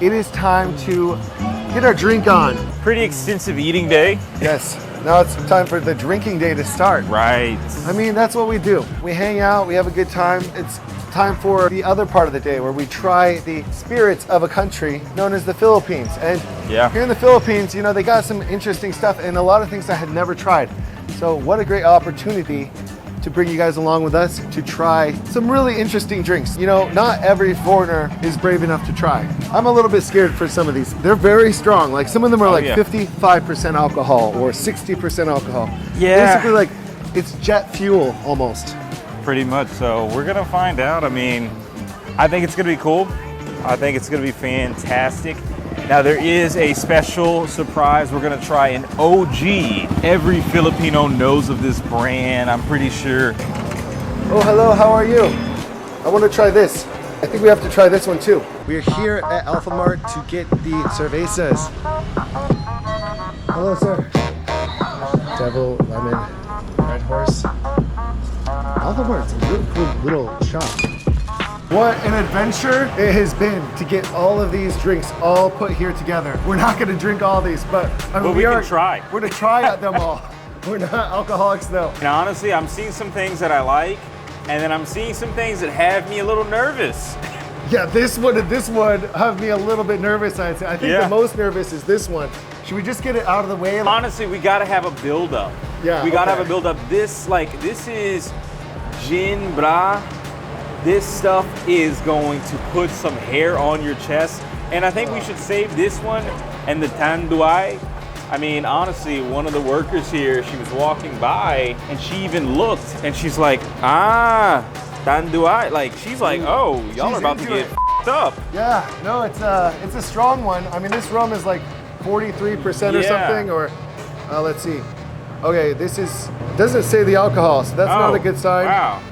It is time to get our drink on. Pretty extensive eating day. Yes, now it's time for the drinking day to start. Right. I mean, that's what we do. We hang out, we have a good time. It's time for the other part of the day where we try the spirits of a country known as the Philippines. And here in the Philippines, you know, they got some interesting stuff and a lot of things I had never tried. So what a great opportunity to bring you guys along with us to try some really interesting drinks. You know, not every foreigner is brave enough to try. I'm a little bit scared for some of these. They're very strong. Like some of them are 55% alcohol or 60% alcohol. Yeah. Basically like it's jet fuel almost. Pretty much. So we're gonna find out. I mean, I think it's gonna be cool. I think it's gonna be fantastic. Now there is a special surprise. We're gonna try an OG. Every Filipino knows of this brand, I'm pretty sure. Oh, hello, how are you? I want to try this. I think we have to try this one too. We're here at Alphamart to get the cervezas. Hello, sir. Devil, lemon, red horse. Alphamart's a really cool little shop. What an adventure it has been to get all of these drinks all put here together. We're not going to drink all these, but I mean, we can try. We're going to try them all. We're not alcoholics though. And honestly, I'm seeing some things that I like, and then I'm seeing some things that have me a little nervous. Yeah, this one have me a little bit nervous, I'd say. I think the most nervous is this one. Should we just get it out of the way? Honestly, we gotta have a build-up. Yeah, we gotta have a build-up. This is gin bra. This stuff is going to put some hair on your chest. And I think we should save this one and the tanduay. I mean, honestly, one of the workers here, she was walking by and she even looked and she's like, tanduay. Like, she's like, oh, y'all are about to get f***ed up. Yeah, no, it's a strong one. I mean, this rum is like 43% or something, or let's see. Okay, doesn't say the alcohol, so that's not a good sign. Wow.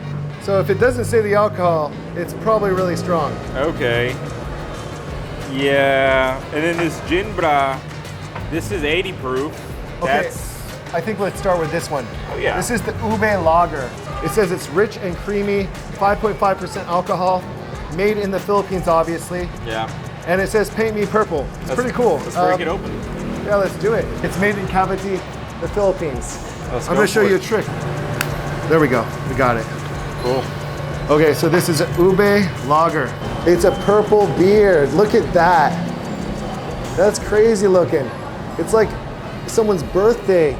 So if it doesn't say the alcohol, it's probably really strong. Okay. Yeah, and then this gin bra, this is 80 proof. Okay, I think let's start with this one. Oh yeah. This is the Ube Lager. It says it's rich and creamy, 5.5% alcohol, made in the Philippines, obviously. Yeah. And it says paint me purple. It's pretty cool. Let's break it open. Yeah, let's do it. It's made in Cavite, the Philippines. I'm gonna show you a trick. There we go, we got it. Cool. Okay, so this is a Ube Lager. It's a purple beer. Look at that. That's crazy looking. It's like someone's birthday.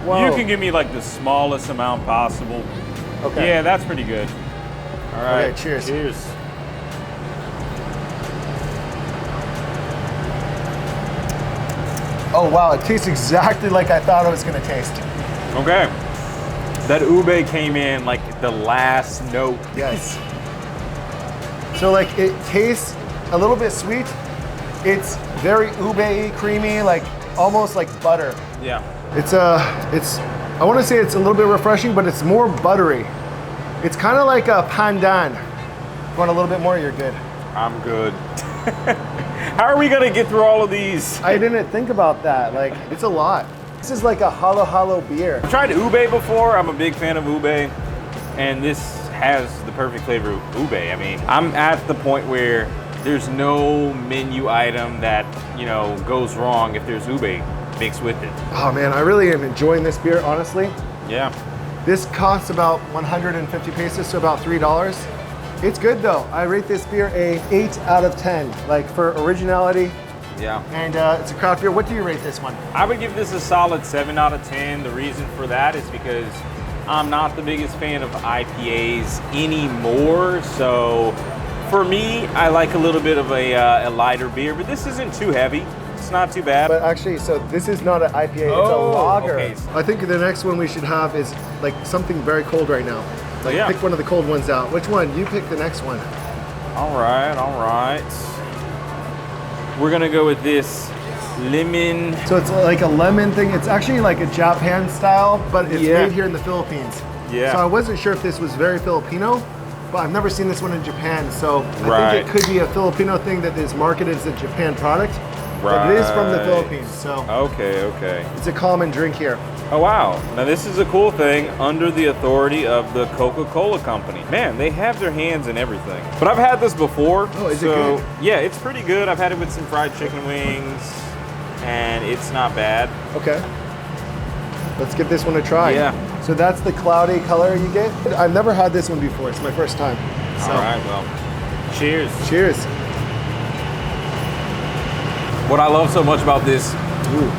Wow. You can give me like the smallest amount possible. Okay. Yeah, that's pretty good. All right. Okay, cheers. Cheers. Oh wow, it tastes exactly like I thought it was gonna taste. Okay. That ube came in like the last note. Yes. So like it tastes a little bit sweet. It's very ube-y, creamy, like almost like butter. Yeah. I want to say it's a little bit refreshing, but it's more buttery. It's kind of like a pandan. If you want a little bit more, you're good. I'm good. How are we gonna get through all of these? I didn't think about that. Like, it's a lot. This is like a halo beer. I've tried ube before. I'm a big fan of ube, and this has the perfect flavor of ube. I mean, I'm at the point where there's no menu item that, you know, goes wrong if there's ube mixed with it. Oh man, I really am enjoying this beer, honestly. Yeah. This costs about 150 pesos, so about $3. It's good though. I rate this beer a 8 out of 10, like for originality. Yeah. And it's a craft beer. What do you rate this one? I would give this a solid 7 out of 10. The reason for that is because I'm not the biggest fan of IPAs anymore. So for me, I like a little bit of a lighter beer, but this isn't too heavy. It's not too bad. But actually, so this is not an IPA, it's a lager. Okay. I think the next one we should have is like something very cold right now. Like pick one of the cold ones out. Which one? You pick the next one. All right. We're gonna go with this lemon. So it's like a lemon thing. It's actually like a Japan style, but it's made here in the Philippines. Yeah. So I wasn't sure if this was very Filipino, but I've never seen this one in Japan. So I think it could be a Filipino thing that is marketed as a Japan product. But it is from the Philippines, so Okay. it's a common drink here. Oh wow. Now this is a cool thing under the authority of the Coca-Cola company. Man, they have their hands in everything. But I've had this before. Oh, is it good? Yeah, it's pretty good. I've had it with some fried chicken wings and it's not bad. Okay. Let's give this one a try. Yeah. So that's the cloudy color you get. I've never had this one before. It's my first time. So. All right, well, cheers. Cheers. What I love so much about this,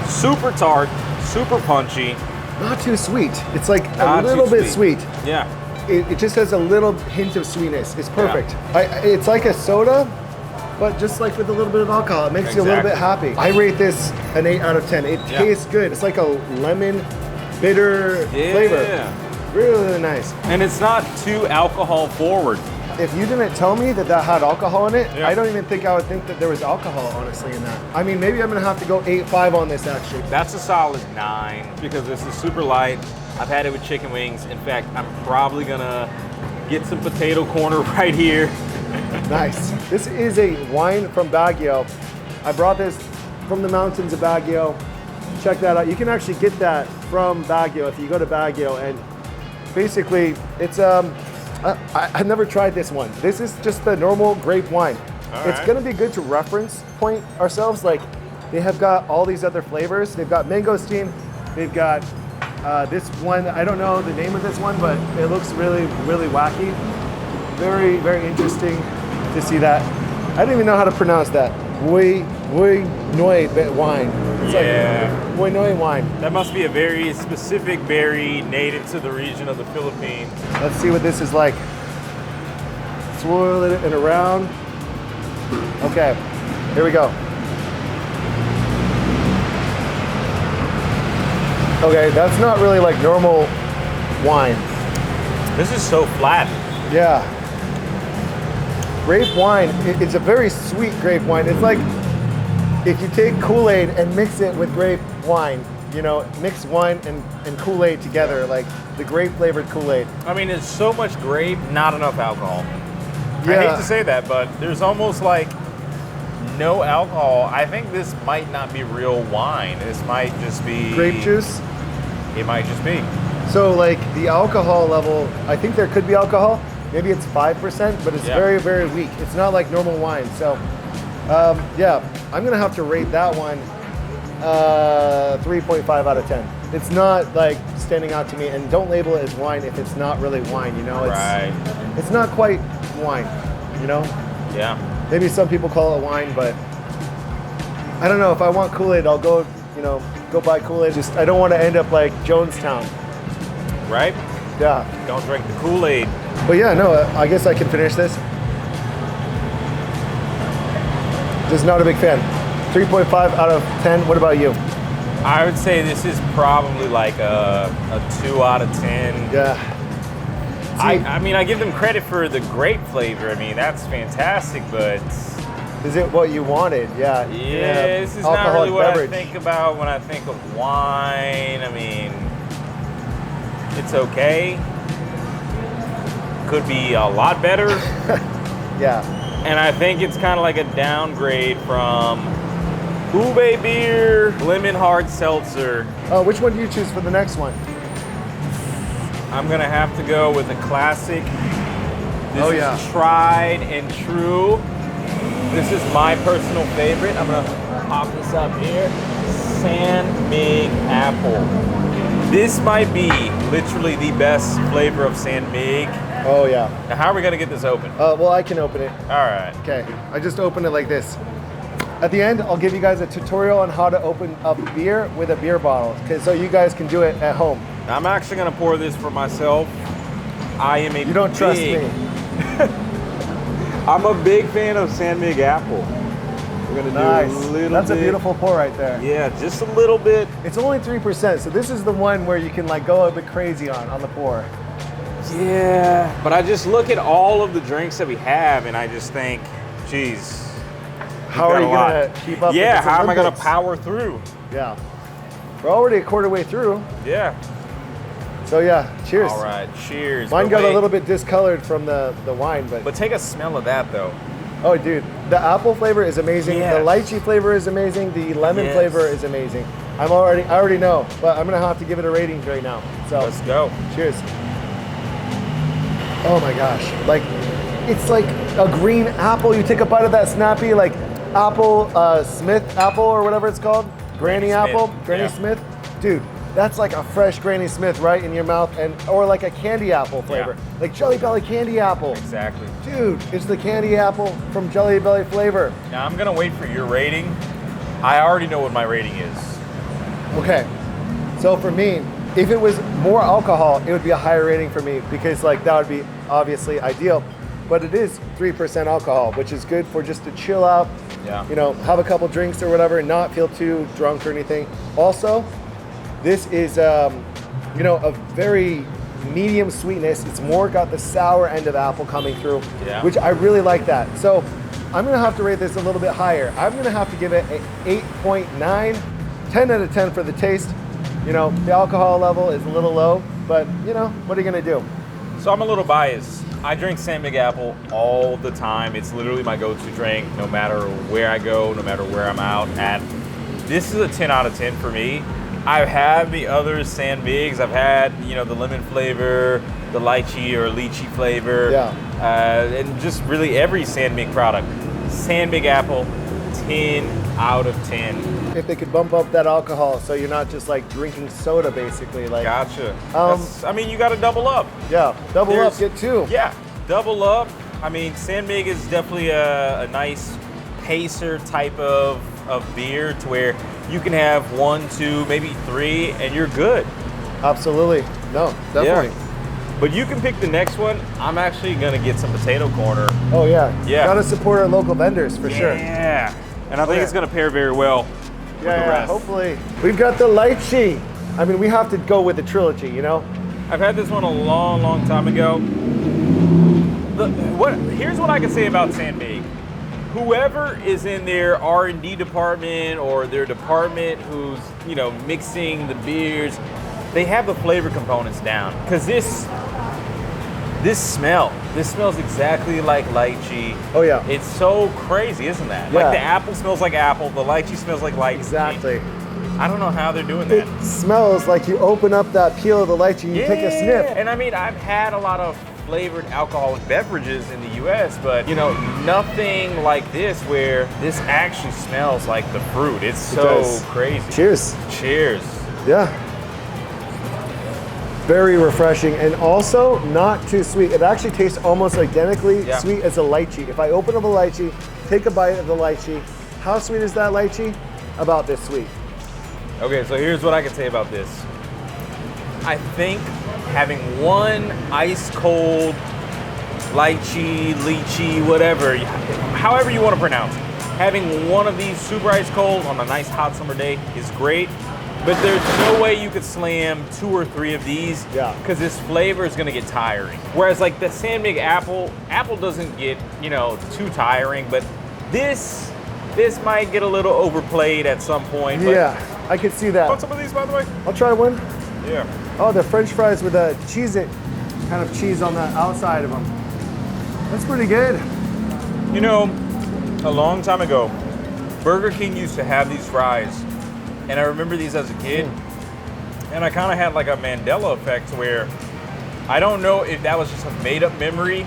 super tart, super punchy. Not too sweet. It's like Not a little too bit sweet. Yeah. It just has a little hint of sweetness. It's perfect. It's like a soda, but just like with a little bit of alcohol. It makes you a little bit happy. I rate this an 8 out of 10. It tastes good. It's like a lemon, bitter flavor. Really, really nice. And it's not too alcohol forward. If you didn't tell me that that had alcohol in it, I don't even think I would think that there was alcohol, honestly, in that. I mean, maybe I'm gonna have to go 8.5 on this, actually. That's a solid 9 because this is super light. I've had it with chicken wings. In fact, I'm probably gonna get some potato corner right here. Nice. This is a wine from Baguio. I brought this from the mountains of Baguio. Check that out. You can actually get that from Baguio if you go to Baguio, and basically it's I've never tried this one. This is just the normal grape wine. It's gonna be good to reference point ourselves. Like they have got all these other flavors. They've got mangosteen. They've got this one. I don't know the name of this one, but it looks really, really wacky. Very, very interesting to see that. I don't even know how to pronounce that. Vui Noi wine. It's like Vui Noi wine. That must be a very specific berry native to the region of the Philippines. Let's see what this is like. Swirl it around. Okay, here we go. Okay, that's not really like normal wine. This is so flat. Yeah. Grape wine, it's a very sweet grape wine. It's like if you take Kool-Aid and mix it with grape wine, you know, mix wine and Kool-Aid together, like the grape flavored Kool-Aid. I mean, it's so much grape, not enough alcohol. Yeah. I hate to say that, but there's almost like no alcohol. I think this might not be real wine. This might just be Grape juice? It might just be. So like the alcohol level, I think there could be alcohol. Maybe it's 5%, but it's very, very weak. It's not like normal wine. So yeah, I'm gonna have to rate that one 3.5 out of 10. It's not like standing out to me, and don't label it as wine if it's not really wine, you know? It's not quite wine, you know? Yeah. Maybe some people call it wine, but I don't know. If I want Kool-Aid, I'll go, you know, go buy Kool-Aid. Just, I don't want to end up like Jonestown. Right? Yeah. Don't drink the Kool-Aid. But yeah, no, I guess I can finish this. Just not a big fan. 3.5 out of 10. What about you? I would say this is probably like a 2 out of 10. Yeah. I mean, I give them credit for the grape flavor. I mean, that's fantastic, but... Is it what you wanted? Yeah. Yeah, this is not really what I think about when I think of wine. I mean, it's okay. Could be a lot better. Yeah. And I think it's kind of like a downgrade from Ube beer, lemon hard seltzer. Which one do you choose for the next one? I'm gonna have to go with a classic. This is tried and true. This is my personal favorite. I'm gonna pop this up here. San Mig apple. This might be literally the best flavor of San Mig. Oh yeah. Now how are we gonna get this open? Well, I can open it. All right. Okay, I just opened it like this. At the end, I'll give you guys a tutorial on how to open up beer with a beer bottle, so you guys can do it at home. I'm actually gonna pour this for myself. I am a You don't trust me. I'm a big fan of San Mig apple. We're gonna do a little bit. That's a beautiful pour right there. Yeah, just a little bit. It's only 3%, so this is the one where you can like go a bit crazy on the pour. Yeah, but I just look at all of the drinks that we have, and I just think, geez. How are you gonna keep up? Yeah, with this how am I gonna Olympics? power through? Yeah, we're already a quarter way through. Yeah. So yeah, cheers. All right, cheers. Mine got a little bit discolored from the wine, But take a smell of that though. Oh, dude, The apple flavor is amazing. Yes. The lychee flavor is amazing. The lemon flavor is amazing. I already know, but I'm gonna have to give it a rating right now. So let's go. Cheers. Oh my gosh, like it's like a green apple. You take a bite of that snappy like apple, Smith apple or whatever it's called, Granny apple, Granny Smith, dude. That's like a fresh Granny Smith right in your mouth, or like a candy apple flavor, like Jelly Belly candy apple. Exactly. Dude, it's the candy apple from Jelly Belly flavor. Now I'm gonna wait for your rating. I already know what my rating is. Okay, so for me, if it was more alcohol, it would be a higher rating for me because like that would be obviously ideal. But it is 3% alcohol, which is good for just to chill out, you know, have a couple drinks or whatever and not feel too drunk or anything. Also, this is, you know, a very medium sweetness. It's more got the sour end of apple coming through, which I really like that. So I'm gonna have to rate this a little bit higher. I'm gonna have to give it an 8.9, 10 out of 10 for the taste. You know, the alcohol level is a little low, but you know, what are you gonna do? So I'm a little biased. I drink San Miguel Apple all the time. It's literally my go-to drink, no matter where I go, no matter where I'm out at. This is a 10 out of 10 for me. I've had the other San Migs. I've had, you know, the lemon flavor, the lychee or lychee flavor, and just really every San Mig product. San Miguel Apple, 10 out of 10. If they could bump up that alcohol so you're not just like drinking soda basically. Like, gotcha. I mean, you got to double up. Yeah, double up, get two. Yeah, double up. I mean, San Mig is definitely a nice pacer type of beer to where you can have 1, 2, maybe 3, and you're good. Absolutely. No, definitely. Yeah. But you can pick the next one. I'm actually gonna get some potato corner. Oh yeah. Gotta support our local vendors for sure. Yeah. And I think it's gonna pair very well with the rest. Hopefully. We've got the lychee. I mean, we have to go with the trilogy, you know? I've had this one a long, long time ago. Here's what I can say about San Mig. Whoever is in their R&D department or their department who's, you know, mixing the beers, they have the flavor components down. Because this smells exactly like lychee. Oh yeah. It's so crazy, isn't that? Yeah. Like the apple smells like apple, the lychee smells like lychee. Exactly. I don't know how they're doing that. It smells like you open up that peel of the lychee and you take a sniff. And I mean, I've had a lot of flavored alcoholic beverages in the US, but you know, nothing like this where this actually smells like the fruit. It's so crazy. Cheers. Cheers. Yeah. Very refreshing and also not too sweet. It actually tastes almost identically sweet as a lychee. If I open up a lychee, take a bite of the lychee, how sweet is that lychee? About this sweet. Okay, so here's what I can say about this. I think having one ice cold lychee, whatever, however you want to pronounce it, having one of these super ice cold on a nice hot summer day is great. But there's no way you could slam 2 or 3 of these because this flavor is gonna get tiring. Whereas like the San Mig apple doesn't get, you know, too tiring, but this might get a little overplayed at some point. But I could see that. Want some of these, by the way? I'll try one. Yeah. Oh, the French fries with a cheese-it kind of cheese on the outside of them. That's pretty good. You know, a long time ago, Burger King used to have these fries. And I remember these as a kid, and I kind of had like a Mandela effect where I don't know if that was just a made up memory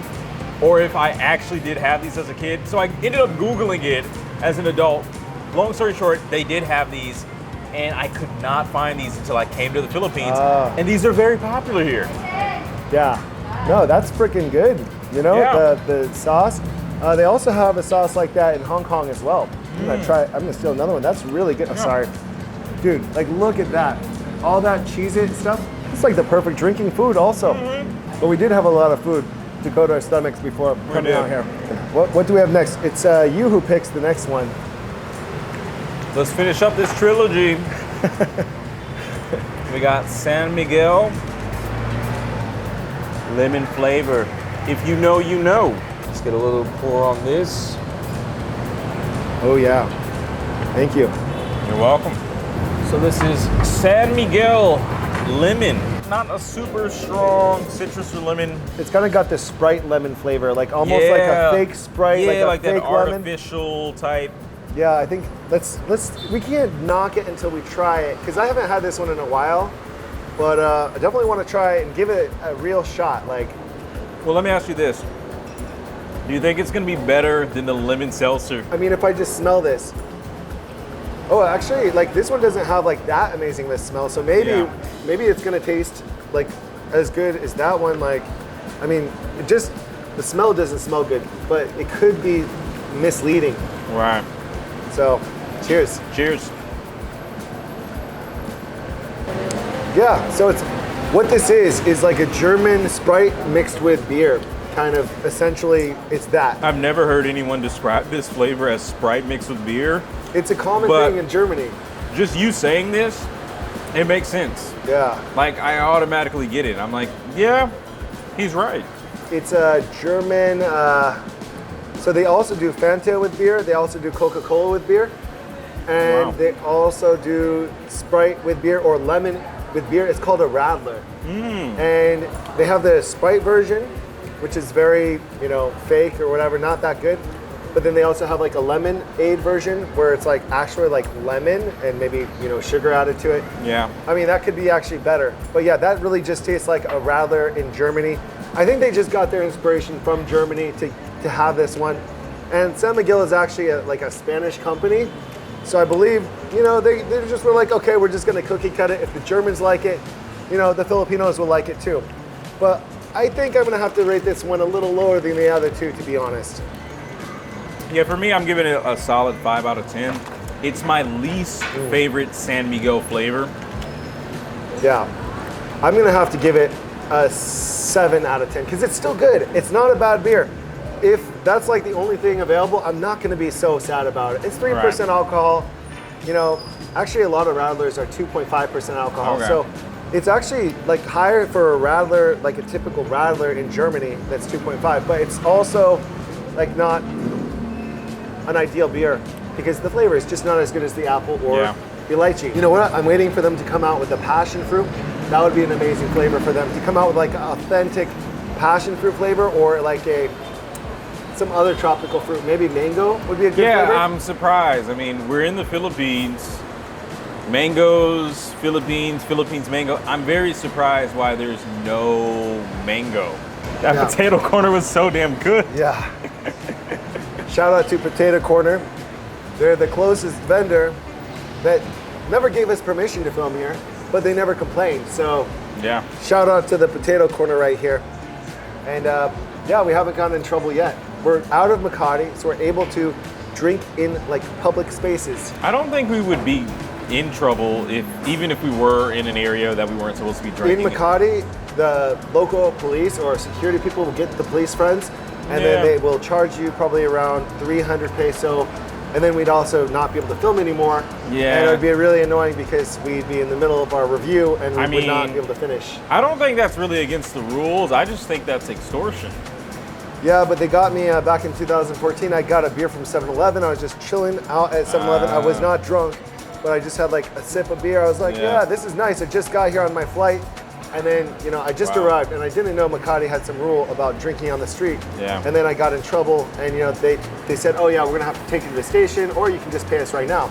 or if I actually did have these as a kid. So I ended up Googling it as an adult. Long story short, they did have these, and I could not find these until I came to the Philippines. And these are very popular here. Yeah, no, that's freaking good. You know, the sauce. They also have a sauce like that in Hong Kong as well. I'm gonna steal another one. That's really good. I'm sorry. Dude, like look at that. All that Cheez-It stuff. It's like the perfect drinking food also. But we did have a lot of food to go to our stomachs before coming out here. What do we have next? It's you who picks the next one. Let's finish up this trilogy. We got San Miguel, lemon flavor. If you know, you know. Let's get a little pour on this. Oh yeah, thank you. You're welcome. So this is San Miguel lemon. not a super strong citrus or lemon. It's kind of got this Sprite lemon flavor, like almost like a fake Sprite, yeah, like a fake that lemon. artificial type. Yeah, I think we can't knock it until we try it, because I haven't had this one in a while, but I definitely want to try it and give it a real shot. Like, well, let me ask you this. Do you think it's going to be better than the lemon seltzer? I mean, if I just smell this. Oh, actually, like this one doesn't have like that amazing of a smell, so maybe it's going to taste like as good as that one. Like, I mean, the smell doesn't smell good, but it could be misleading. Right. So, cheers. Cheers. Yeah, so what this is like a German Sprite mixed with beer. Kind of, essentially, it's that. I've never heard anyone describe this flavor as Sprite mixed with beer. It's a common thing in Germany. Just you saying this, it makes sense. Yeah. Like, I automatically get it. I'm like, yeah, he's right. It's a German, so they also do Fanta with beer, they also do Coca-Cola with beer, and they also do Sprite with beer or lemon with beer. It's called a Radler. And they have the Sprite version, which is very, fake or whatever, not that good. But then they also have like a lemonade version where it's like actually like lemon and maybe, sugar added to it. Yeah. I mean, that could be actually better. But yeah, that really just tastes like a Radler in Germany. I think they just got their inspiration from Germany to have this one. And San Miguel is actually like a Spanish company. So I believe, they just were like, okay, we're just gonna cookie cut it. If the Germans like it, the Filipinos will like it too. But I think I'm gonna have to rate this one a little lower than the other two, to be honest. Yeah, for me, I'm giving it a solid 5 out of 10. It's my least favorite San Miguel flavor. Yeah, I'm gonna have to give it a 7 out of 10 because it's still good. It's not a bad beer. If that's like the only thing available, I'm not gonna be so sad about it. It's 3% alcohol. Actually a lot of Radlers are 2.5% alcohol. Okay. So it's actually like higher for a Radler, like a typical Radler in Germany that's 2.5, but it's also like not an ideal beer because the flavor is just not as good as the apple or the lychee. You know what? I'm waiting for them to come out with the passion fruit. That would be an amazing flavor for them to come out with like an authentic passion fruit flavor or like some other tropical fruit. Maybe mango would be a good flavor. Yeah, I'm surprised. I mean, we're in the Philippines. Mangoes, Philippines mango. I'm very surprised why there's no mango. That potato corner was so damn good. Yeah. Shout out to Potato Corner. They're the closest vendor that never gave us permission to film here, but they never complained. So yeah, shout out to the Potato Corner right here. And we haven't gotten in trouble yet. We're out of Makati, so we're able to drink in like public spaces. I don't think we would be in trouble even if we were in an area that we weren't supposed to be drinking. In Makati, the local police or security people will get the police friends, and then they will charge you probably around 300 peso, and then we'd also not be able to film anymore. Yeah. And it would be really annoying because we'd be in the middle of our review and we would not be able to finish. I don't think that's really against the rules. I just think that's extortion. Yeah, but they got me back in 2014. I got a beer from 7-Eleven. I was just chilling out at 7-Eleven. I was not drunk, but I just had like a sip of beer. I was like, yeah, this is nice. I just got here on my flight. And then, I just arrived and I didn't know Makati had some rule about drinking on the street. Yeah. And then I got in trouble and, they said, oh yeah, we're gonna have to take you to the station or you can just pay us right now.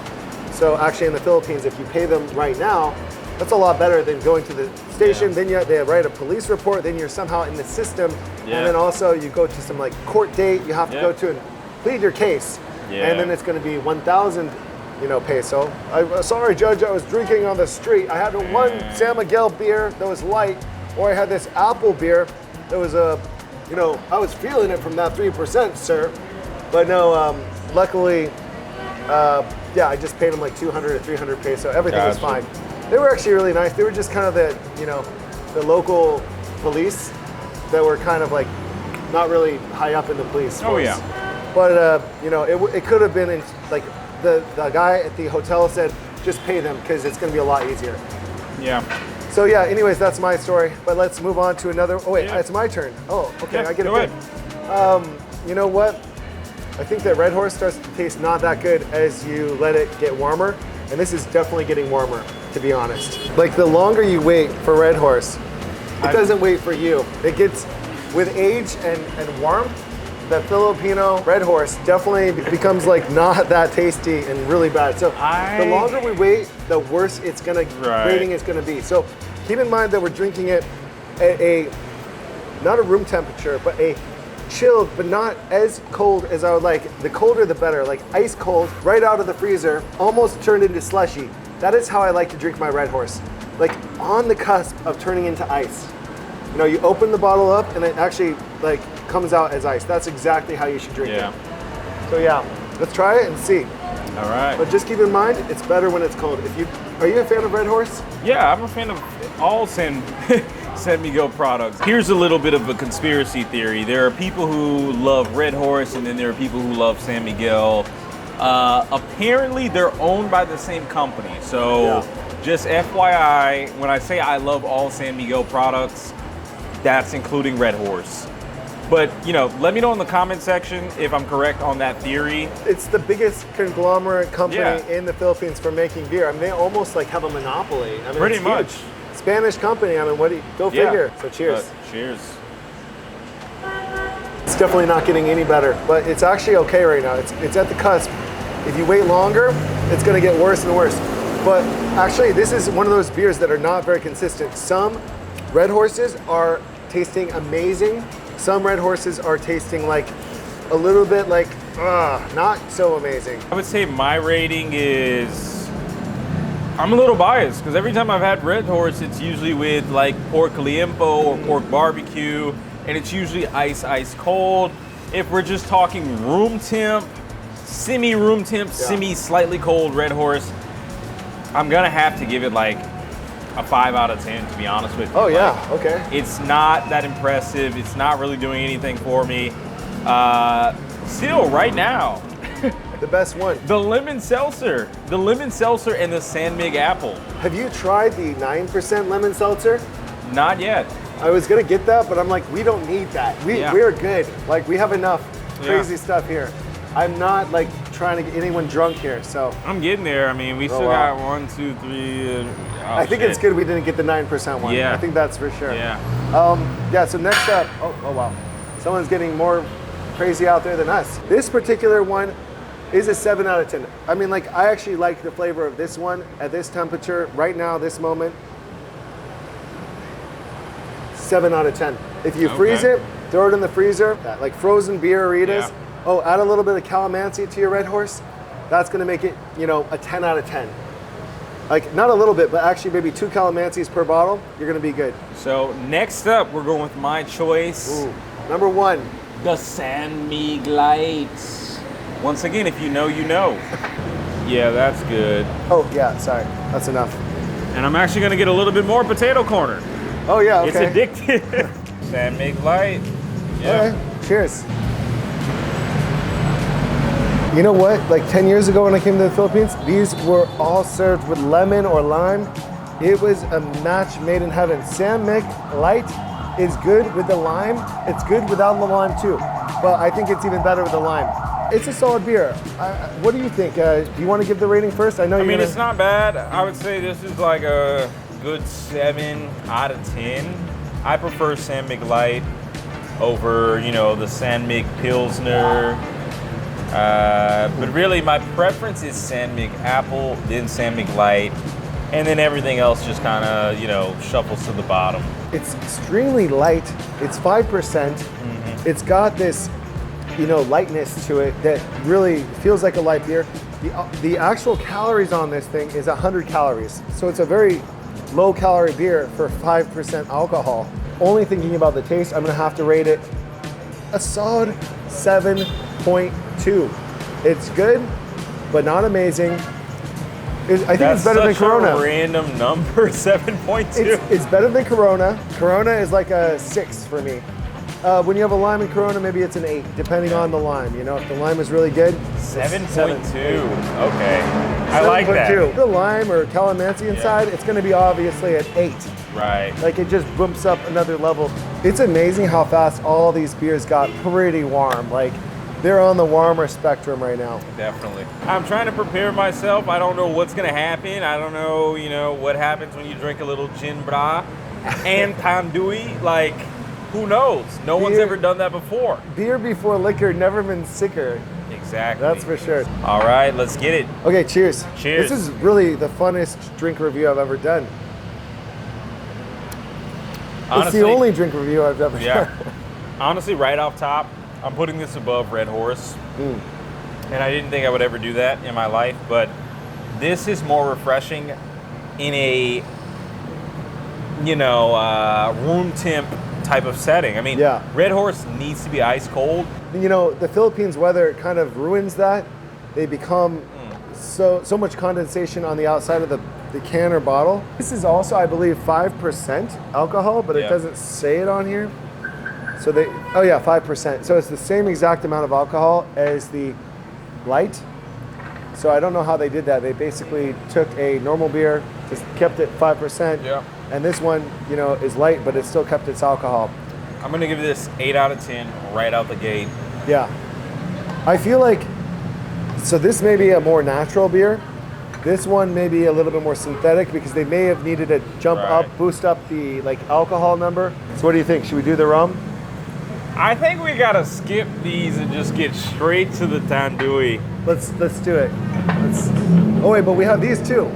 So actually in the Philippines, if you pay them right now, that's a lot better than going to the station. Then they write a police report, then you're somehow in the system. And then also you go to some like court date you have to go to and plead your case. And then it's gonna be 1,000 peso. Sorry, Judge, I was drinking on the street. I had one San Miguel beer that was light, or I had this apple beer that was I was feeling it from that 3%, sir. But no, luckily, I just paid them like 200 or 300 peso. Everything was fine. They were actually really nice. They were just kind of the local police that were kind of like not really high up in the police force. Oh yeah. But it could have been in like. The guy at the hotel said, just pay them because it's going to be a lot easier. Yeah. So yeah, anyways, that's my story. But let's move on to another. Oh wait, it's my turn. Oh, okay, I get it. You know what? I think that Red Horse starts to taste not that good as you let it get warmer. And this is definitely getting warmer, to be honest. Like the longer you wait for Red Horse, It doesn't wait for you. It gets, with age and warmth, the Filipino Red Horse definitely becomes like not that tasty and really bad. So the longer we wait, the worse it's gonna, rating is gonna be. So keep in mind that we're drinking it at not a room temperature, but a chilled, but not as cold as I would like. The colder the better, like ice cold, right out of the freezer, almost turned into slushy. That is how I like to drink my Red Horse. Like on the cusp of turning into ice. You know, you open the bottle up and it actually like comes out as ice. That's exactly how you should drink it. So yeah, let's try it and see. All right. But just keep in mind, it's better when it's cold. Are you a fan of Red Horse? Yeah, I'm a fan of all San Miguel products. Here's a little bit of a conspiracy theory. There are people who love Red Horse, and then there are people who love San Miguel. Apparently, they're owned by the same company. So just FYI, when I say I love all San Miguel products, that's including Red Horse. But, you know, let me know in the comment section if I'm correct on that theory. It's the biggest conglomerate company in the Philippines for making beer. I mean, they almost like have a monopoly. I mean, pretty much. Huge. Spanish company. I mean, go figure. So cheers. Cheers. It's definitely not getting any better, but it's actually okay right now. It's at the cusp. If you wait longer, it's gonna get worse and worse. But actually, this is one of those beers that are not very consistent. Some Red Horses are tasting amazing. Some Red Horses are tasting like a little bit like, not so amazing. I would say my rating is, I'm a little biased because every time I've had Red Horse, it's usually with like pork liempo or pork barbecue, and it's usually ice cold. If we're just talking room temp, semi-room temp, semi-slightly cold Red Horse, I'm gonna have to give it like a 5 out of 10, to be honest with you. Oh yeah, okay. It's not that impressive. It's not really doing anything for me. Still, right now, the best one. The lemon seltzer and the San Mig apple. Have you tried the 9% lemon seltzer? Not yet. I was gonna get that, but I'm like, we don't need that. We're good. Like, we have enough crazy stuff here. I'm not like trying to get anyone drunk here, so. I'm getting there. I mean, we still got 1, 2, 3. I think it's good we didn't get the 9% one. Yeah. I think that's for sure. Yeah. So next up, oh wow. Someone's getting more crazy out there than us. This particular one is a 7 out of 10. I mean, like, I actually like the flavor of this one at this temperature, right now, this moment. 7 out of 10. If you freeze it, throw it in the freezer, like frozen beer-aritas. Oh, add a little bit of calamansi to your Red Horse. That's gonna make it, you know, a 10 out of 10. Like, not a little bit, but actually maybe 2 calamansis per bottle, you're gonna be good. So next up, we're going with my choice. Ooh, number 1. The San Mig Lights. Once again, if you know, you know. Yeah, that's good. Oh yeah, sorry, that's enough. And I'm actually gonna get a little bit more potato corner. Oh yeah, okay. It's addictive. San Mig Light. Yeah. Okay, cheers. You know what? Like 10 years ago when I came to the Philippines, these were all served with lemon or lime. It was a match made in heaven. San Mig Light is good with the lime. It's good without the lime too, but I think it's even better with the lime. It's a solid beer. What do you think? Do you want to give the rating first? I mean, it's not bad. I would say this is like a good 7 out of 10. I prefer San Mig Light over, you know, the San Mig Pilsner. But really, my preference is San Mig Apple, then San Mig Light, and then everything else just kind of, you know, shuffles to the bottom. It's extremely light. It's 5%. It's got this, you know, lightness to it that really feels like a light beer. The actual calories on this thing is 100 calories. So it's a very low calorie beer for 5% alcohol. Only thinking about the taste, I'm gonna have to rate it a solid 7.2. It's good, but not amazing. I think it's better than Corona. That's such a random number, 7.2. It's better than Corona. Corona is like a 6 for me. When you have a lime in Corona, maybe it's an 8, depending on the lime. You know, if the lime is really good, 7.2. Okay, I like that. The lime or calamansi inside, it's going to be obviously an 8. Right. Like, it just bumps up another level. It's amazing how fast all these beers got pretty warm. Like, they're on the warmer spectrum right now. Definitely. I'm trying to prepare myself. I don't know what's going to happen. I don't know, you know, what happens when you drink a little gin bra. and Tandui, like, who knows? No one's ever done that before. Beer before liquor never been sicker. Exactly. That's for sure. All right, let's get it. Okay, cheers. Cheers. This is really the funnest drink review I've ever done. Honestly, it's the only drink review I've ever done. Honestly, right off top, I'm putting this above Red Horse. And I didn't think I would ever do that in my life, but this is more refreshing in a, room temp type of setting. I mean, Red Horse needs to be ice cold. The Philippines weather kind of ruins that. They become so much condensation on the outside of the can or bottle. This is also, I believe, 5% alcohol, but it doesn't say it on here. So 5%. So it's the same exact amount of alcohol as the light. So I don't know how they did that. They basically took a normal beer, just kept it 5%. Yeah. And this one, is light, but it still kept its alcohol. I'm gonna give this 8 out of 10 right out the gate. Yeah. I feel like, so this may be a more natural beer. This one may be a little bit more synthetic because they may have needed to jump up, boost up the alcohol number. So what do you think? Should we do the rum? I think we gotta skip these and just get straight to the Tandui. Let's do it. Oh wait, but we have these too.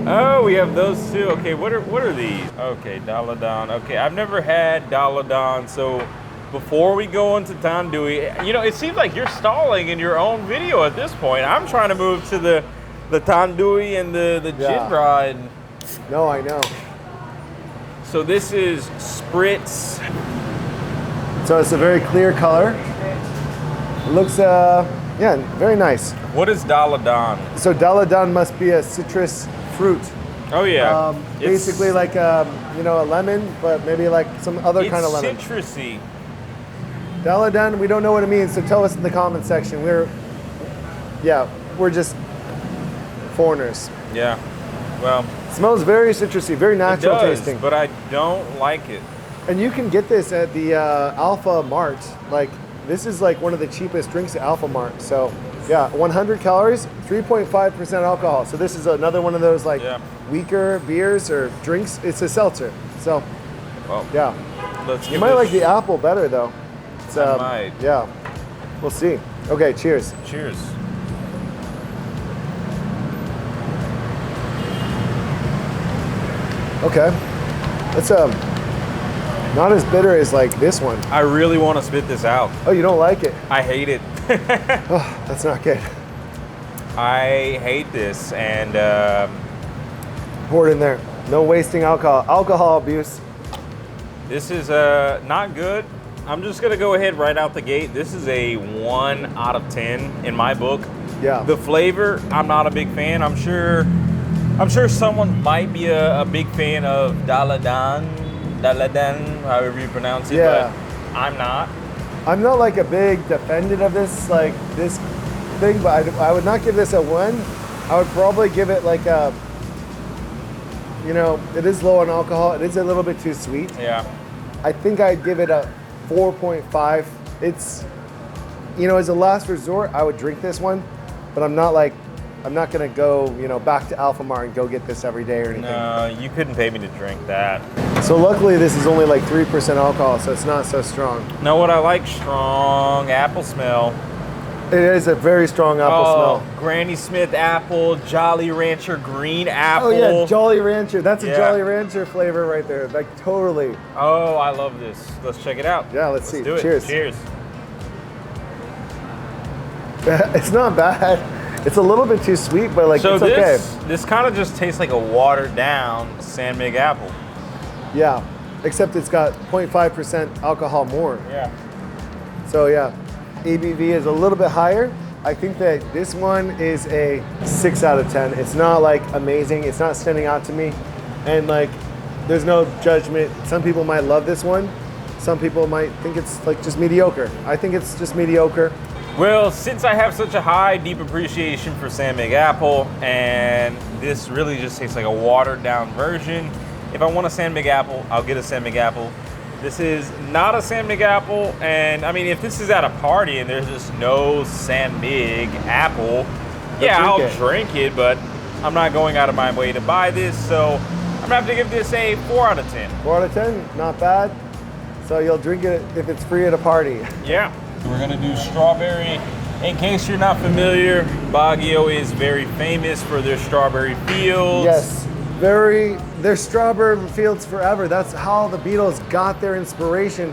Oh, we have those too. Okay, what are these? Okay, Daladon. Okay, I've never had Daladon, so before we go into Tandui, it seems like you're stalling in your own video at this point. I'm trying to move to the Tandui and the gin bra. No, I know. So this is Spritz. So it's a very clear color. It looks, very nice. What is Daladon? So Daladon must be a citrus fruit. Oh yeah. Basically like a lemon, but maybe like some other kind of lemon. It's citrusy. Daladon, we don't know what it means, so tell us in the comment section. We're just foreigners. Yeah. Well, it smells very citrusy, very natural tasting. But I don't like it. And you can get this at the Alpha Mart. Like, this is like one of the cheapest drinks at Alpha Mart. So, 100 calories, 3.5% alcohol. So this is another one of those weaker beers or drinks. It's a seltzer. So, you might like the apple better though. I might. Yeah, we'll see. Okay, cheers. Cheers. Okay, that's not as bitter as like this one. I really want to spit this out. Oh, you don't like it? I hate it. Oh, that's not good. I hate this, and pour it in there. No wasting alcohol. Alcohol abuse. This is not good. I'm just gonna go ahead right out the gate. This is a 1 out of 10 in my book. Yeah. The flavor, I'm not a big fan. I'm sure someone might be a big fan of Daladon, however you pronounce it, but I'm not. I'm not like a big defendant of this thing, but I would not give this a 1. I would probably give it like a, it is low on alcohol. It is a little bit too sweet. Yeah. I think I'd give it a 4.5. It's, as a last resort, I would drink this one, but I'm not gonna go, back to Alpha Mart and go get this every day or anything. No, you couldn't pay me to drink that. So luckily this is only like 3% alcohol, so it's not so strong. Know what I like? Strong apple smell. It is a very strong apple smell. Granny Smith apple, Jolly Rancher green apple. Oh yeah, Jolly Rancher. That's a Jolly Rancher flavor right there. Like totally. Oh, I love this. Let's check it out. Yeah, let's see. Do it. Cheers. Cheers. It's not bad. It's a little bit too sweet, but it's okay. This kind of just tastes like a watered down San Mig apple. Yeah, except it's got 0.5% alcohol more. Yeah. So yeah, ABV is a little bit higher. I think that this one is a 6 out of 10. It's not like amazing. It's not standing out to me. And like, there's no judgment. Some people might love this one. Some people might think it's like just mediocre. I think it's just mediocre. Well, since I have such a high, deep appreciation for San Mig apple, and this really just tastes like a watered down version, if I want a San Mig apple, I'll get a San Mig apple. This is not a San Mig apple, and I mean, if this is at a party and there's just no San Mig apple, I'll drink it, but I'm not going out of my way to buy this. So I'm gonna have to give this a 4 out of 10. 4 out of 10, not bad. So you'll drink it if it's free at a party. Yeah. We're gonna do strawberry. In case you're not familiar, Baguio is very famous for their strawberry fields. Yes, their strawberry fields forever. That's how the Beatles got their inspiration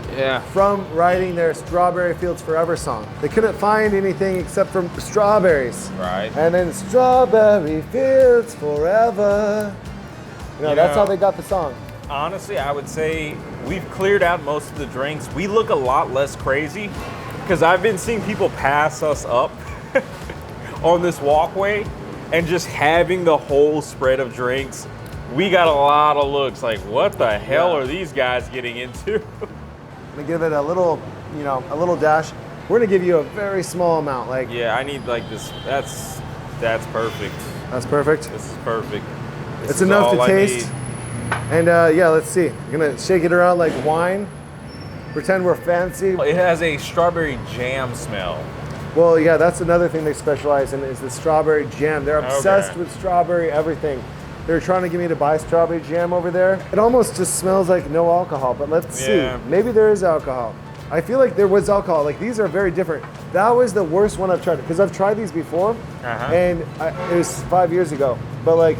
from writing their Strawberry Fields Forever song. They couldn't find anything except for strawberries. Right. And then Strawberry Fields Forever. That's how they got the song. Honestly, I would say we've cleared out most of the drinks. We look a lot less crazy because I've been seeing people pass us up on this walkway and just having the whole spread of drinks. We got a lot of looks like, what the hell are these guys getting into? I'm gonna give it a little, a little dash. We're gonna give you a very small amount. I need like this. That's perfect. That's perfect. This is perfect. It's enough to taste. And let's see. We're gonna shake it around like wine. Pretend we're fancy. It has a strawberry jam smell. Well, yeah, that's another thing they specialize in is the strawberry jam. They're obsessed with strawberry everything. They're trying to get me to buy strawberry jam over there. It almost just smells like no alcohol, but let's see. Maybe there is alcohol. I feel like there was alcohol. Like these are very different. That was the worst one I've tried because I've tried these before, and it was 5 years ago. But like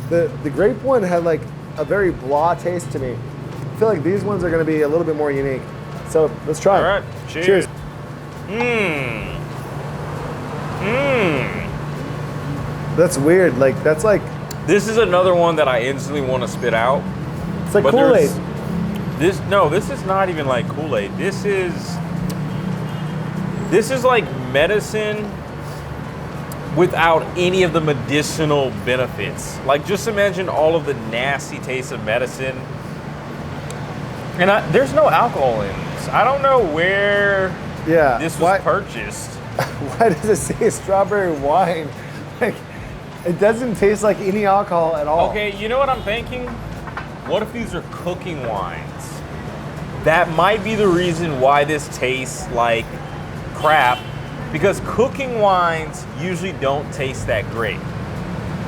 the grape one had like a very blah taste to me. I feel like these ones are going to be a little bit more unique. So let's try. All right, cheers. That's weird. Like that's like. This is another one that I instantly want to spit out. It's like Kool-Aid. This is not even like Kool-Aid. This is like medicine without any of the medicinal benefits. Like just imagine all of the nasty taste of medicine. And there's no alcohol in this. I don't know where this was purchased. Why does it say strawberry wine? Like, it doesn't taste like any alcohol at all. Okay, you know what I'm thinking? What if these are cooking wines? That might be the reason why this tastes like crap, because cooking wines usually don't taste that great.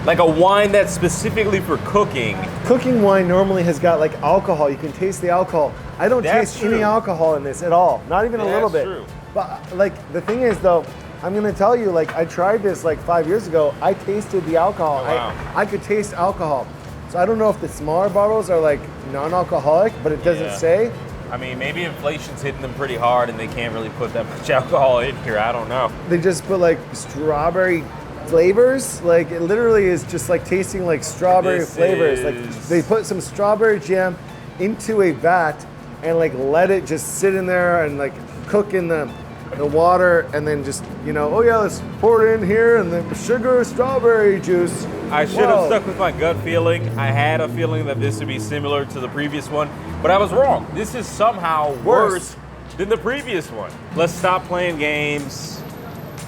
Like a wine that's specifically for cooking. Cooking wine normally has got like alcohol. You can taste the alcohol. I don't taste any alcohol in this at all. Not even a little bit. True. But like the thing is though, I'm gonna tell you, like I tried this like 5 years ago. I tasted the alcohol. Oh, wow. I could taste alcohol. So I don't know if the smaller bottles are like non-alcoholic, but it doesn't say. I mean, maybe inflation's hitting them pretty hard and they can't really put that much alcohol in here. I don't know. They just put like strawberry flavors. Like it literally is just like tasting like strawberry flavors. Like they put some strawberry jam into a vat and like let it just sit in there and like cook in the water, and then just let's pour it in here and then sugar strawberry juice. I should have stuck with my gut feeling. I had a feeling that this would be similar to the previous one, but I was wrong. This is somehow worse than the previous one. Let's stop playing games.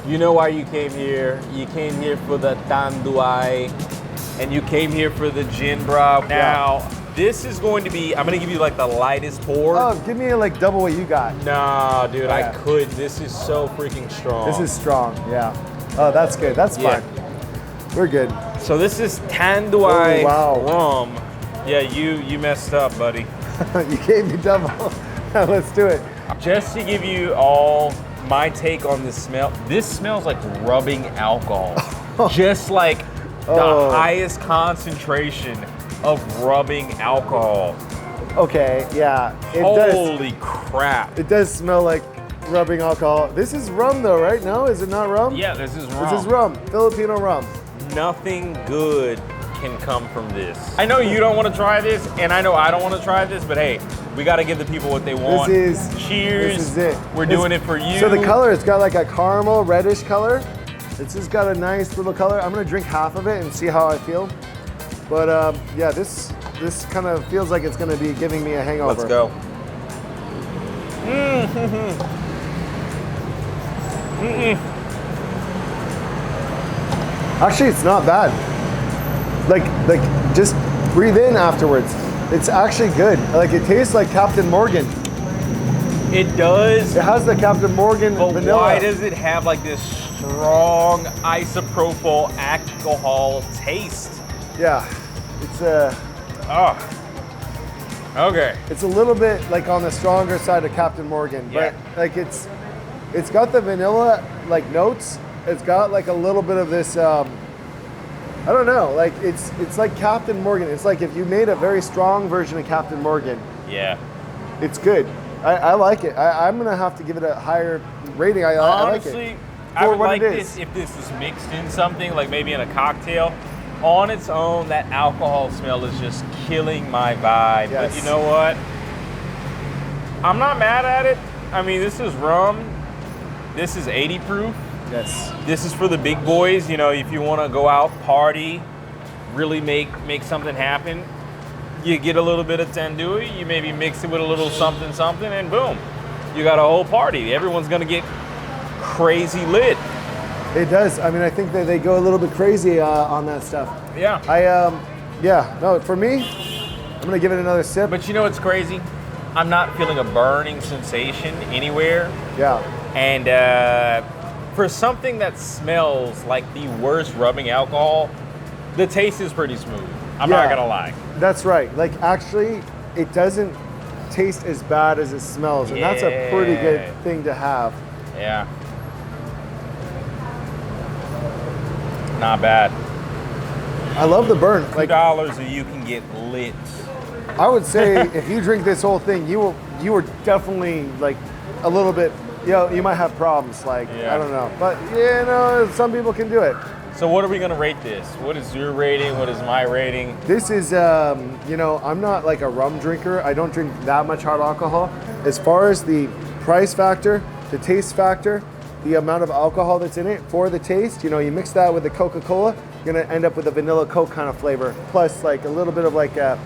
You know why you came here. You came here for the tanduay, and you came here for the gin bra. Now, this is going to be, I'm going to give you like the lightest pour. Oh, give me like double what you got. Nah, dude, I could. This is so freaking strong. This is strong, yeah. Oh, that's good. That's fine. We're good. So this is tanduay rum. Yeah, you messed up, buddy. You gave me double. Let's do it. Just to give you all my take on this smell, this smells like rubbing alcohol. Just like the highest concentration of rubbing alcohol. Okay, yeah. Holy crap. It does smell like rubbing alcohol. This is rum though, right? No, is it not rum? Yeah, this is rum. This is rum, Filipino rum. Nothing good can come from this. I know you don't want to try this, and I know I don't want to try this, but hey, we got to give the people what they want. Cheers. This is it. We're doing it for you. So the color, it's got like a caramel reddish color. It's just got a nice little color. I'm gonna drink half of it and see how I feel. But yeah, this kind of feels like it's gonna be giving me a hangover. Let's go. Actually, it's not bad. Like just breathe in afterwards. It's actually good. Like it tastes like Captain Morgan. It does. It has the Captain Morgan vanilla. Why does it have like this strong isopropyl alcohol taste? Yeah, Oh. Okay. It's a little bit like on the stronger side of Captain Morgan, but like it's got the vanilla like notes. It's got like a little bit of this. I don't know. Like it's like Captain Morgan. It's like if you made a very strong version of Captain Morgan. Yeah. It's good. I like it. I'm gonna have to give it a higher rating. I like it. Honestly, I would like this if this was mixed in something, like maybe in a cocktail. On its own, that alcohol smell is just killing my vibe. Yes. But you know what? I'm not mad at it. I mean, this is rum. This is 80 proof. Yes. This is for the big boys. You know, if you want to go out, party, really make something happen, you get a little bit of Tandoori, you maybe mix it with a little something, and boom, you got a whole party. Everyone's going to get crazy lit. It does. I mean, I think that they go a little bit crazy on that stuff. Yeah. No, for me, I'm gonna give it another sip. But you know what's crazy? I'm not feeling a burning sensation anywhere. Yeah. And for something that smells like the worst rubbing alcohol, the taste is pretty smooth. I'm not gonna lie. That's right. Like actually, it doesn't taste as bad as it smells, and that's a pretty good thing to have. Yeah. Not bad. I love the burn. Like $2 and you can get lit. I would say, if you drink this whole thing, you are definitely like a little bit. You might have problems. Like I don't know, but some people can do it. So what are we gonna rate this? What is your rating? What is my rating? This is, I'm not like a rum drinker. I don't drink that much hard alcohol. As far as the price factor, the taste factor, the amount of alcohol that's in it for the taste, you mix that with the Coca-Cola, you're gonna end up with a vanilla Coke kind of flavor, plus like a little bit of like a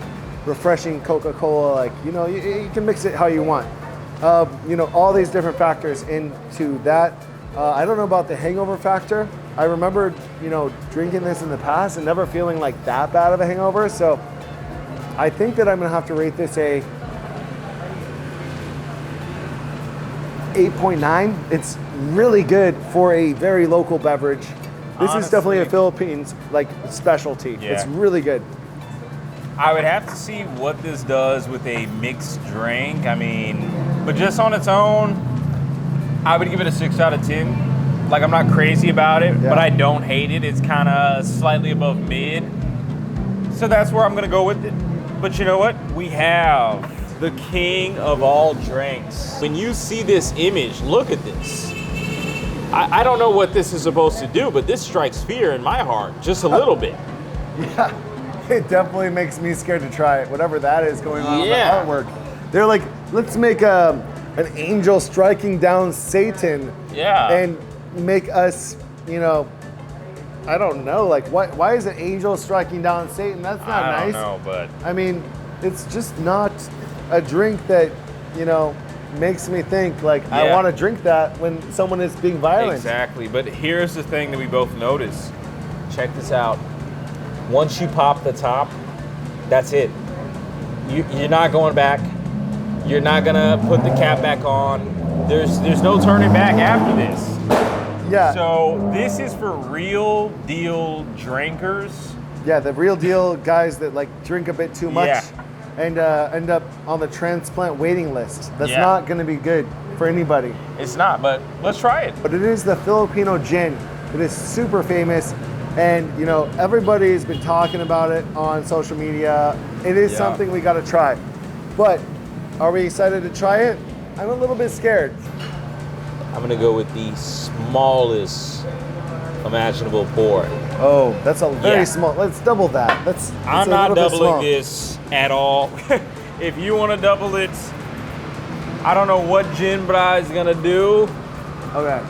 refreshing Coca-Cola, like, you can mix it how you want. All these different factors into that. I don't know about the hangover factor. I remember, drinking this in the past and never feeling like that bad of a hangover. So I think that I'm gonna have to rate this a 8.9. It's really good for a very local beverage. This is definitely a Philippines like specialty. Yeah. It's really good. I would have to see what this does with a mixed drink. I mean, but just on its own, I would give it a 6 out of 10. Like, I'm not crazy about it, but I don't hate it. It's kind of slightly above mid. So that's where I'm going to go with it. But you know what? We have the king of all drinks. When you see this image, look at this. I don't know what this is supposed to do, but this strikes fear in my heart, just a little bit. Yeah, it definitely makes me scared to try it, whatever that is going on with the artwork. They're like, let's make an angel striking down Satan and make us, I don't know, like why is an angel striking down Satan? That's not nice. I don't know, but I mean, it's just not a drink that, makes me think like I want to drink that when someone is being violent. Exactly, but here's the thing that we both notice. Check this out. Once you pop the top, that's it. You're not going back. You're not gonna put the cap back on. There's no turning back after this. Yeah. So this is for real deal drinkers. Yeah, the real deal guys that like drink a bit too much and end up on the transplant waiting list. That's not gonna be good for anybody. It's not, but let's try it. But it is the Filipino gin. It is super famous. And everybody's been talking about it on social media. It is something we gotta try. But are we excited to try it? I'm a little bit scared. I'm gonna go with the smallest imaginable pour. Oh, that's a very small. Let's double that. I'm not doubling this at all. If you want to double it, I don't know what Gin Bra is gonna do. Okay.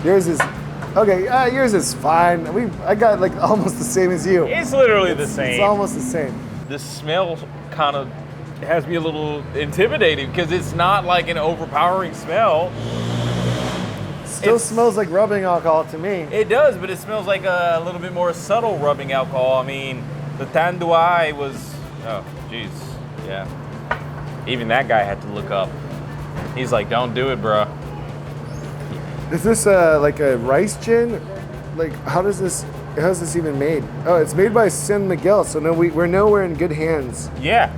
Yours is fine. I got like almost the same as you. It's literally the same. It's almost the same. The smell kind of has me a little intimidating because it's not like an overpowering smell. Still smells like rubbing alcohol to me. It does, but it smells like a little bit more subtle rubbing alcohol. I mean, the Tanduay was, oh, jeez, yeah. Even that guy had to look up. He's like, don't do it, bro. Is this like a rice gin? Like, how does this? how's this even made? Oh, it's made by San Miguel, so no, we're nowhere in good hands. Yeah.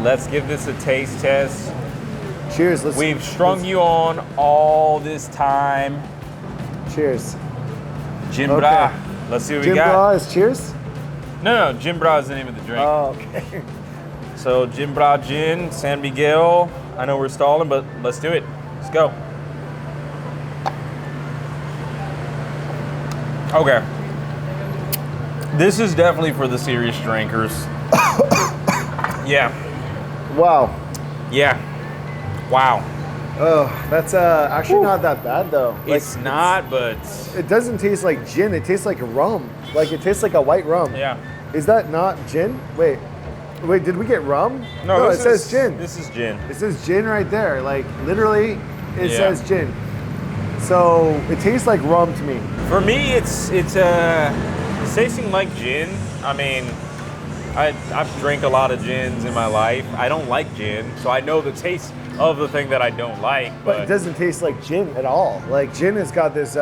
Let's give this a taste test. Cheers. We've strung you on all this time. Cheers. Gin Bra. Let's see what we got. Gin Bra is cheers? No, Gin Bra is the name of the drink. Oh, okay. So Gin Bra Gin, San Miguel. I know we're stalling, but let's do it. Let's go. Okay. This is definitely for the serious drinkers. Yeah. Wow. Yeah. Wow. Oh, that's actually not that bad though. Like, It's not, but it doesn't taste like gin. It tastes like rum. Like it tastes like a white rum. yeah. Is that not gin? Wait, did we get rum? No, it says gin. This is gin. It says gin right there. Like literally, it Yeah. says gin. So it tastes like rum to me. For me, it's tasting like gin. I mean, I've drank a lot of gins in my life. I don't like gin, so I know the taste of the thing that I don't like. But it doesn't taste like gin at all. Like gin has got this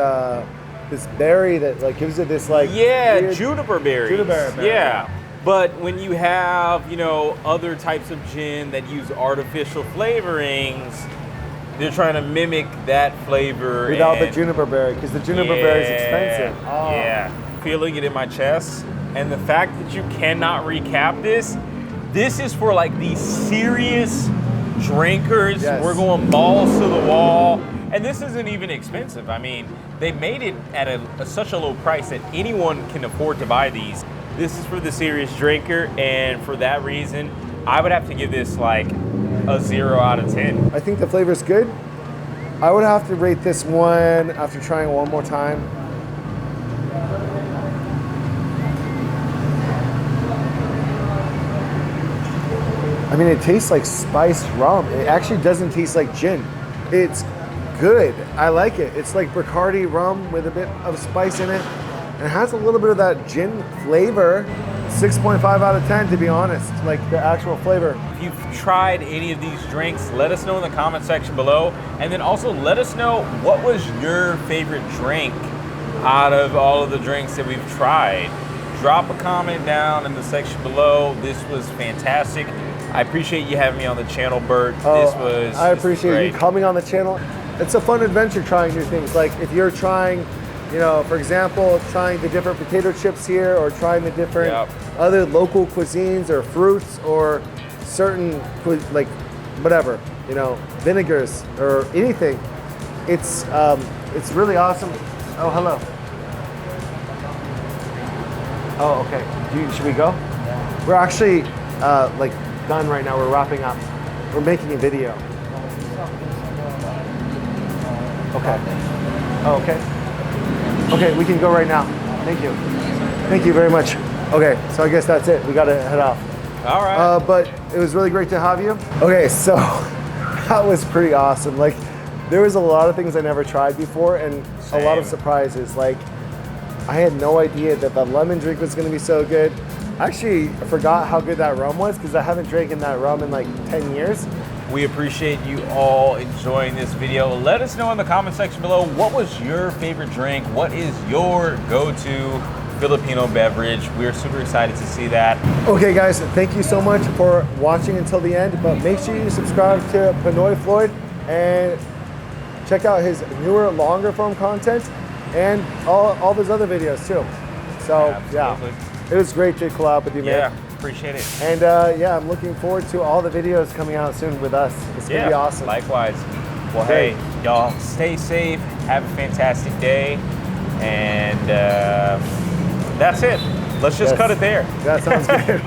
this berry that like gives it this like weird juniper berries. Juniper berry. Yeah. But when you have, other types of gin that use artificial flavorings, they're trying to mimic that flavor without the juniper berry, because the juniper berry is expensive. Oh. Yeah. Feeling it in my chest. And the fact that you cannot recap this is for like the serious drinkers. Yes. We're going balls to the wall. And this isn't even expensive. I mean, they made it at such a low price that anyone can afford to buy these. This is for the serious drinker, and for that reason, I would have to give this like a 0 out of 10. I think the flavor's good. I would have to rate this one after trying it one more time. I mean, it tastes like spiced rum. It actually doesn't taste like gin. It's good. I like it. It's like Bacardi rum with a bit of spice in it. And it has a little bit of that gin flavor. 6.5 out of 10, to be honest. Like the actual flavor. If you've tried any of these drinks, let us know in the comment section below. And then also let us know what was your favorite drink out of all of the drinks that we've tried. Drop a comment down in the section below. This was fantastic. I appreciate you having me on the channel, Bert. I appreciate you coming on the channel. It's a fun adventure trying new things. Like if you're trying, for example, trying the different potato chips here, or trying the different other local cuisines or fruits or certain, like whatever, vinegars or anything. It's really awesome. Oh, hello. Oh, okay. Should we go? Yeah. We're actually done right now. We're wrapping up. We're making a video. Okay. Oh, okay. Okay, we can go right now. Thank you. Thank you very much. Okay, so I guess that's it. We gotta head off. All right. But it was really great to have you. Okay, so that was pretty awesome. Like, there was a lot of things I never tried before, and a lot of surprises. Like, I had no idea that the lemon drink was gonna be so good. Actually, I forgot how good that rum was because I haven't drank that rum in like 10 years. We appreciate you all enjoying this video. Let us know in the comment section below, what was your favorite drink? What is your go-to Filipino beverage? We're super excited to see that. Okay guys, thank you so much for watching until the end, but make sure you subscribe to Pinoy Floyd and check out his newer, longer form content and all those other videos too. So yeah, it was great to collab with you, man. Yeah, appreciate it. And yeah, I'm looking forward to all the videos coming out soon with us. It's gonna be awesome. Likewise. Well, hey, y'all stay safe, have a fantastic day, and that's it. Let's just cut it there. That sounds good.